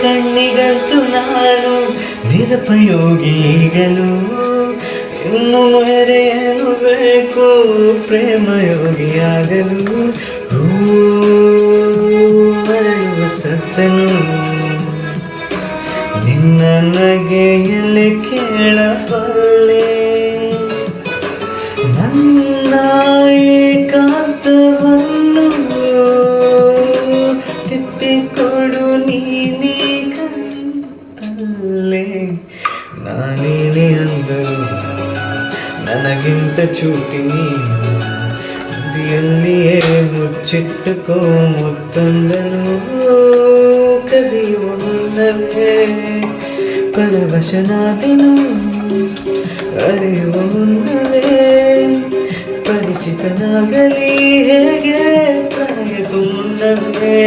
ಕಣ್ಣಿಗಂತೂ ನಾನು ನಿರುಪಯೋಗಿಗಳು. ಇನ್ನು ಮೇರೇನು ಬೇಕು ಪ್ರೇಮಯೋಗಿಯಾಗಲು. ಮರೆಯುವ ಸತ್ತನು ನಿನ್ನ ನಗೆಯಲ್ಲಿ ಕೇಳಬಲ್ಲೆ. ನನ್ನ ಏಕಾಂತವನ್ನು ತಿದ್ದಿಕೊಡು ನೀನೇ ಕಣ್ಣಲ್ಲೇ. ನಾನೇನೇ ಅಂದರು ನನಗಿಂತ ಚೂಟಿ ನೀನು, ನದಿಯಲ್ಲಿಯೇ ಮುಚ್ಚಿಟ್ಟುಕೋ ಮುತ್ತೊಂದನು. ಕದಿಯುವ ಮುನ್ನವೇ ಪರವಶನಾದೆನು, ಅರಿಯುವ ಮುನ್ನವೇ ಪರಿಚಿತನಾಗಲಿ ಹೇಗೆ ಪ್ರಣಯಕ್ಕೂ ಮುನ್ನವೇ.